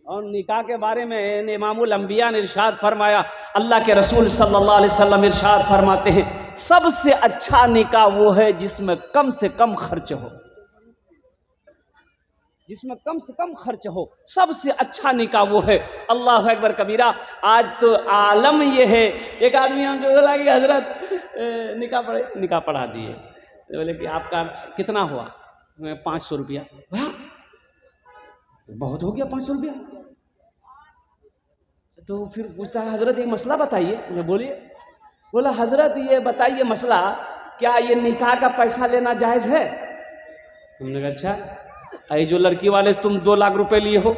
और निकाह के बारे में इमामुल अंबिया ने इरशाद फरमाया, अल्लाह के रसूल सल्लल्लाहु अलैहि वसल्लम इरशाद फरमाते हैं, सबसे अच्छा निकाह वो है जिसमें कम से कम खर्च हो, जिसमें कम से कम खर्च हो, सबसे अच्छा निकाह वो है। अल्लाह अकबर कबीरा। आज तो आलम ये है, एक आदमी हमसे बोला कि हजरत निकाह पढ़ा दिए, तो बोले कि आपका कितना हुआ? 500 रुपया। बहुत हो गया 500 रुपया। तो फिर पूछता है, हजरत एक मसला बताइए। मैं बोलिए। बोला, हजरत ये बताइए मसला, क्या ये निकाह का पैसा लेना जायज़ है? तुमने कहा अच्छा, ये जो लड़की वाले तुम 2 लाख रुपए लिए हो,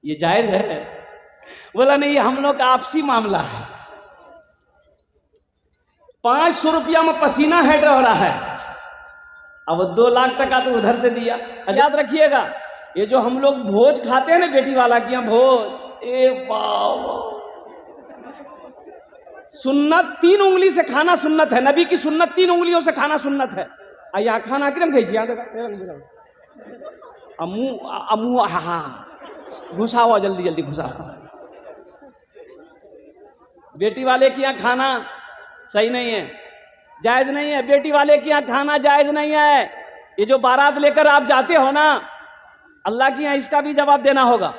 ये जायज़ है? बोला नहीं, हम लोग का आपसी मामला है, 500 रुपया में पसीना हेड हो रहा है, अब 2 लाख टका तो उधर से दिया। याद रखिएगा, ये जो हम लोग भोज खाते हैं ना, बेटी वाला की यहाँ भोज, सुन्नत 3 उंगली से खाना सुन्नत है, नबी की सुन्नत 3 उंगलियों से खाना सुन्नत है। यहाँ खाना किरम भेजिए, अमू घुसा हुआ, जल्दी जल्दी घुसा। बेटी वाले के यहाँ खाना सही नहीं है, जायज नहीं है। बेटी वाले के यहाँ खाना जायज नहीं है। ये जो बारात लेकर आप जाते हो ना, अल्लाह के यहाँ इसका भी जवाब देना होगा।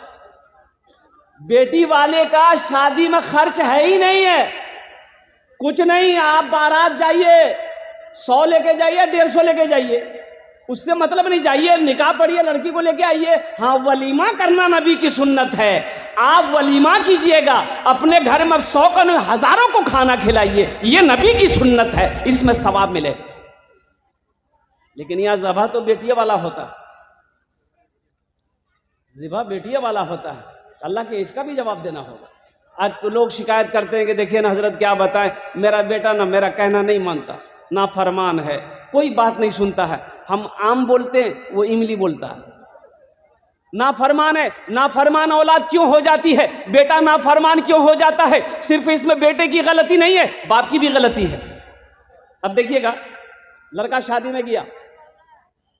बेटी वाले का शादी में खर्च है ही नहीं है, कुछ नहीं। आप बारात जाइए, 100 लेके जाइए, 150 लेके जाइए, उससे मतलब नहीं। जाइए, निकाह पढ़िए, लड़की को लेके आइए। हाँ, वलीमा करना नबी की सुन्नत है। आप वलीमा कीजिएगा, अपने घर में 100 का नहीं, हजारों को खाना खिलाइए, ये नबी की सुन्नत है, इसमें सवाब मिले। लेकिन यहां ज़बह तो बेटिया वाला होता, ज़बह बेटिया वाला होता है। अल्लाह के इसका भी जवाब देना होगा। आज तो लोग शिकायत करते हैं कि देखिए ना हजरत, क्या बताएं, मेरा बेटा ना मेरा कहना नहीं मानता, ना फरमान है, कोई बात नहीं सुनता है। हम आम बोलते हैं, वो इमली बोलता है। ना फरमान है, ना फरमान औलाद क्यों हो जाती है? बेटा ना फरमान क्यों हो जाता है? सिर्फ इसमें बेटे की गलती नहीं है, बाप की भी गलती है। अब देखिएगा, लड़का शादी में गया,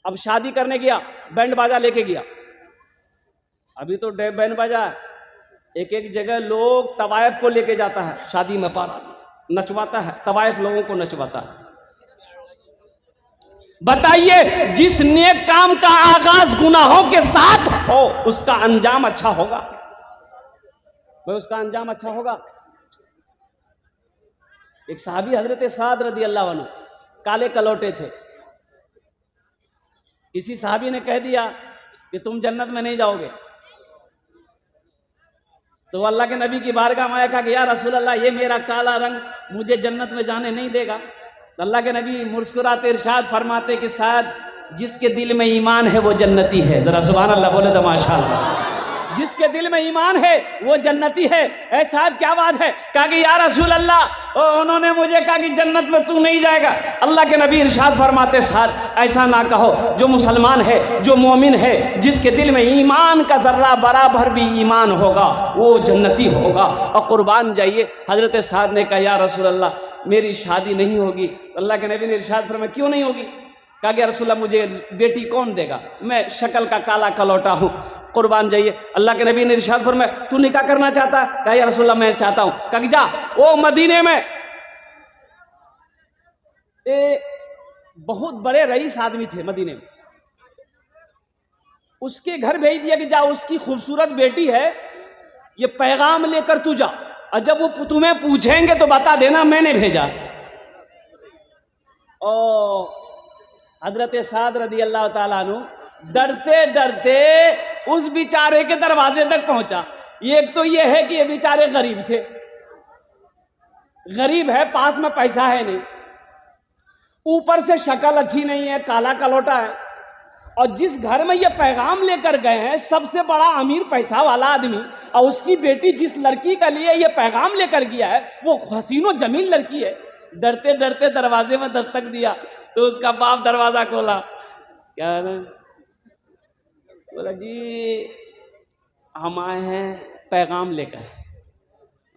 अब शादी करने गया, बैंड बाजा लेके गया। अभी तो बैंड बाजा एक एक जगह लोग तवायफ को लेके जाता है, शादी में पारा नचवाता है, तवायफ लोगों को नचवाता है। बताइए, जिस नेक काम का आगाज गुनाहों के साथ हो, उसका अंजाम अच्छा होगा? भाई, उसका अंजाम अच्छा होगा? एक साहबी हजरत साद रदी अल्लाह अन्हु काले कलौटे थे। किसी साहबी ने कह दिया कि तुम जन्नत में नहीं जाओगे, तो अल्लाह के नबी की बारगाह में आया, कहा कि या रसूल अल्लाह, ये मेरा काला रंग मुझे जन्नत में जाने नहीं देगा। तो अल्लाह के नबी मुस्कुराते इरशाद फरमाते कि शायद जिसके दिल में ईमान है वो जन्नती है। जरा सुभान अल्लाह बोले तो माशाअल्लाह। जिसके दिल में ईमान है वो जन्नती है। ऐसा क्या बात है? कहा कि या रसूल अल्लाह, उन्होंने मुझे कहा कि जन्नत में तू नहीं जाएगा। अल्लाह के नबी इरशाद फरमाते, साथ ऐसा ना कहो, जो मुसलमान है, जो मोमिन है, जिसके दिल में ईमान का जर्रा बराबर भी ईमान होगा, वो जन्नती होगा। और कुर्बान जाइए। हजरत साद ने कहा, या रसूल अल्लाह, मेरी शादी नहीं होगी। अल्लाह के नबी ने इरशाद फरमाया, क्यों नहीं होगी? कहा कि या रसूल अल्लाह, मुझे बेटी कौन देगा? मैं शक्ल का काला कलौटा हूँ। कुर्बान जाइए। अल्लाह के नबी ने इरशाद फरमाया, तू निकाह करना चाहता? कहा या रसूल अल्लाह, मैं चाहता हूँ। कहा कि जा, वो मदीने में बहुत बड़े रईस आदमी थे मदीने में, उसके घर भेज दिया कि जा, उसकी खूबसूरत बेटी है, ये पैगाम लेकर तू जा, और जब वो तुम्हें पूछेंगे तो बता देना मैंने भेजा। और हजरत साद रदी अल्लाह ताला अन्हु डरते डरते उस बेचारे के दरवाजे तक पहुंचा। एक तो ये है कि ये बेचारे गरीब थे, गरीब है, पास में पैसा है नहीं, ऊपर से शक्ल अच्छी नहीं है, काला कलौटा है। और जिस घर में ये पैगाम लेकर गए हैं, सबसे बड़ा अमीर पैसा वाला आदमी, और उसकी बेटी जिस लड़की के लिए ये पैगाम लेकर गया है, वो हसीनो जमील लड़की है। डरते डरते दरवाजे में दस्तक दिया तो उसका बाप दरवाजा खोला। क्या है? बोला, जी हम आए हैं पैगाम लेकर।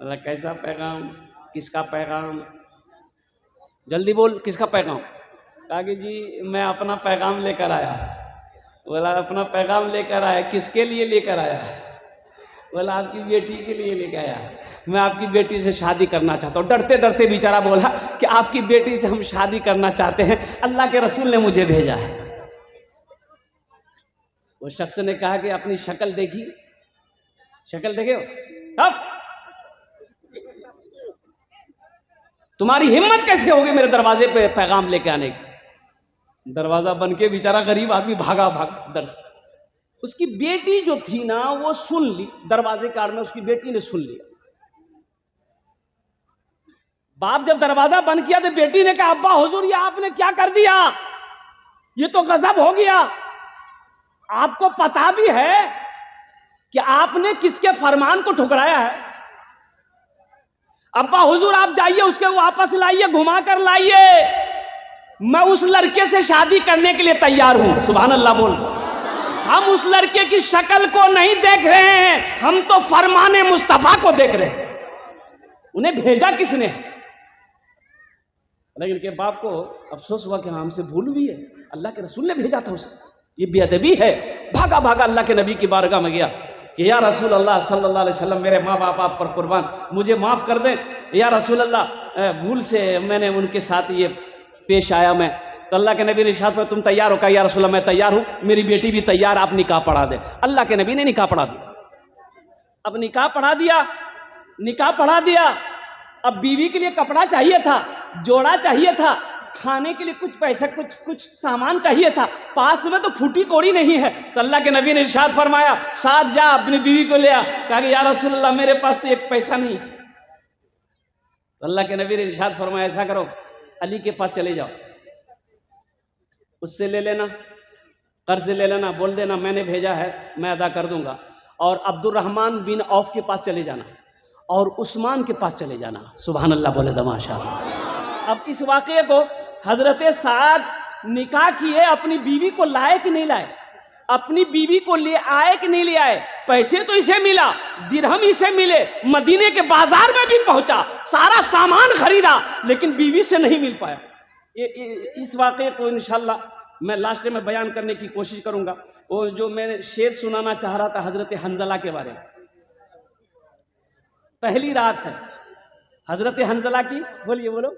बोला, कैसा पैगाम? किसका पैगाम? जल्दी बोल, किसका पैगाम? कहा कि जी मैं अपना पैगाम लेकर आया। बोला अपना पैगाम लेकर आया। किसके लिए लेकर आया है? बोला आपकी बेटी के लिए लेकर आया, मैं आपकी बेटी से शादी करना चाहता हूँ। डरते डरते बेचारा बोला कि आपकी बेटी से हम शादी करना चाहते हैं, अल्लाह के रसूल ने मुझे भेजा है। वो शख्स ने कहा कि अपनी शक्ल देखी, शक्ल देखे हो? अब तुम्हारी हिम्मत कैसे होगी मेरे दरवाजे पे पैगाम लेके आने की? दरवाजा बन के बेचारा गरीब आदमी भागा दर से। उसकी बेटी जो थी ना वो सुन ली, दरवाजे कार में उसकी बेटी ने सुन लिया। बाप जब दरवाजा बंद किया तो बेटी ने कहा अब्बा हुजूर ये आपने क्या कर दिया, ये तो गजब हो गया। आपको पता भी है कि आपने किसके फरमान को ठुकराया है? अब्बा हुजूर आप जाइए उसके वापस लाइए, घुमा कर लाइए, मैं उस लड़के से शादी करने के लिए तैयार हूं। सुभान अल्लाह बोल। हम उस लड़के की शक्ल को नहीं देख रहे हैं, हम तो फरमाने मुस्तफा को देख रहे हैं। उन्हें भेजा किसने? लेकिन के बाप को अफसोस हुआ कि हमसे भूल हुई है, अल्लाह के रसूल ने भेजा था उसे। ये बेअदबी है। भागा भागा अल्लाह के नबी की बारगाह में गया कि या रसूल अल्लाह सल्लल्लाहु अलैहि वसल्लम, मेरे माँ बाप आप पर कुर्बान, मुझे माफ़ कर दें या रसूल अल्लाह, भूल से मैंने उनके साथ ये पेश आया मैं। तो अल्लाह के नबी ने इरशाद किया तुम तैयार हो? कहा या रसूल अल्लाह मैं तैयार हूँ, मेरी बेटी भी तैयार, आप निकाह पढ़ा दें। अल्लाह के नबी ने निकाह पढ़ा दिया। अब निकाह पढ़ा दिया, निकाह पढ़ा दिया। अब बीवी के लिए कपड़ा चाहिए था, जोड़ा चाहिए था, खाने के लिए कुछ पैसा कुछ सामान चाहिए था, पास में तो फूटी कोड़ी नहीं है। तो अल्लाह के नबी ने इरशाद फरमाया साथ जा अपनी बीवी को ले आ। कहा कि या रसूल अल्लाह मेरे पास तो एक पैसा नहीं। तो अल्लाह के नबी ने इरशाद फरमाया ऐसा करो अली के पास चले जाओ, उससे ले लेना, कर्ज ले लेना, बोल देना मैंने भेजा है, मैं अदा कर दूंगा। और अब्दुर्रहमान बिन औफ के पास चले जाना और उस्मान के पास चले जाना। सुभान अल्लाह बोले दमाशा। अब इस वाक़े को हजरत साद निकाह किए, अपनी बीवी को लाए कि नहीं लाए? अपनी बीवी को ले आए कि नहीं ले आए? पैसे तो इसे मिला, दिरहम इसे मिले, मदीने के बाजार में भी पहुंचा, सारा सामान खरीदा, लेकिन बीवी से नहीं मिल पाया। इस वाक़े को इंशाल्लाह मैं लास्ट में बयान करने की कोशिश करूंगा। वो जो मैंने शेर सुनाना चाह रहा था हजरत हंजला के बारे में। पहली रात है हजरत हंजला की, बोलिए बोलो।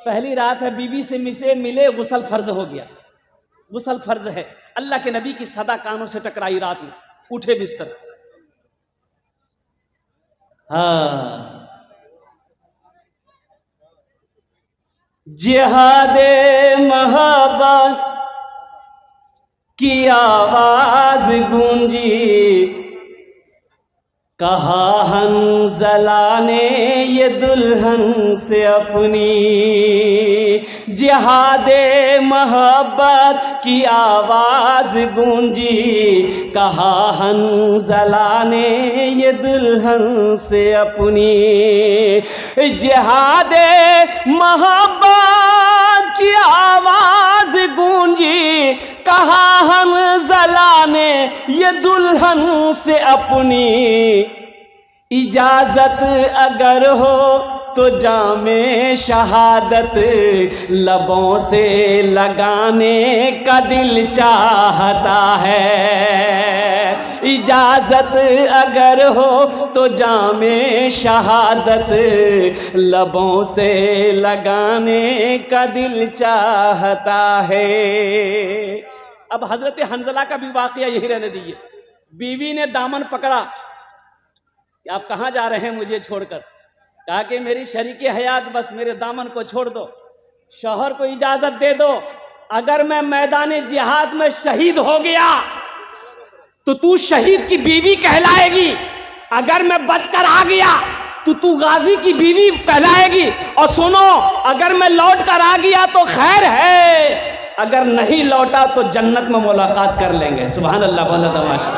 पहली रात है, बीवी से मिले, गुस्ल फर्ज हो गया, गुस्ल फर्ज है। अल्लाह के नबी की सदा कानों से टकराई रात में, उठे बिस्तर। हाँ, जिहादे मोहब्बत की आवाज गूंजी, कहा हंजला ने ये दुल्हन से अपनी। जिहादे मोहब्बत की आवाज गूंजी, कहा हंजला ने ये दुल्हन से अपनी। जिहादे मोहब्बत की आवाज गूंजी, कहा हंजला ने ये दुल्हन से अपनी। इजाजत अगर हो तो जामे शहादत लबों से लगाने का दिल चाहता है। इजाजत अगर हो तो जामे शहादत लबों से लगाने का दिल चाहता है। अब हजरत हंजला का भी वाकया यही रहने दीजिए। बीवी ने दामन पकड़ा कि आप कहाँ जा रहे हैं मुझे छोड़कर? कहा कि मेरी शरीके हयात, बस मेरे दामन को छोड़ दो, शौहर को इजाजत दे दो, अगर मैं मैदान जिहाद में शहीद हो गया तो तू शहीद की बीवी कहलाएगी, अगर मैं बचकर आ गया तो तू गाजी की बीवी कहलाएगी। और सुनो, अगर मैं लौट कर आ गया तो खैर है, अगर नहीं लौटा तो जन्नत में मुलाकात कर लेंगे। सुभान अल्लाह बोला तमाशा।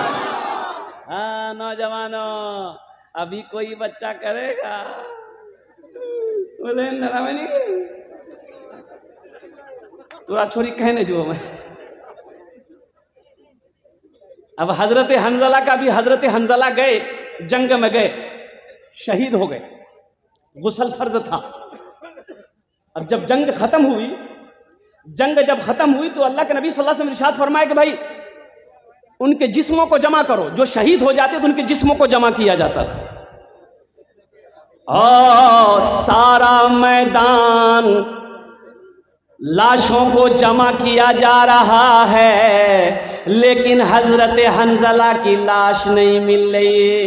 हाँ नौजवानों, अभी कोई बच्चा करेगा बोले नहीं, तोरा छोरी कहने जो मैं। अब हजरत हंजला का भी, हजरत हंजला गए, जंग में गए, शहीद हो गए, गुस्ल फर्ज था। अब जब जंग खत्म हुई, जंग जब खत्म हुई तो अल्लाह के नबी सल्लल्लाहु अलैहि वसल्लम इरशाद फरमाया कि भाई उनके जिस्मों को जमा करो, जो शहीद हो जाते तो उनके जिस्मों को जमा किया जाता था। और सारा मैदान लाशों को जमा किया जा रहा है, लेकिन हजरत हंजला की लाश नहीं मिल रही।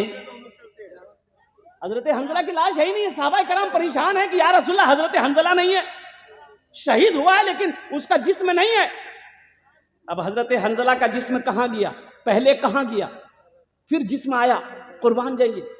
हजरत हंजला की लाश है ही नहीं है। सहाबा कराम परेशान है कि या रसूलल्लाह हजरत हंजला नहीं है, शहीद हुआ है लेकिन उसका जिस्म नहीं है। अब हजरत हंजला का जिस्म कहां गया, पहले कहां गया, फिर जिस्म आया, कुर्बान जाइए।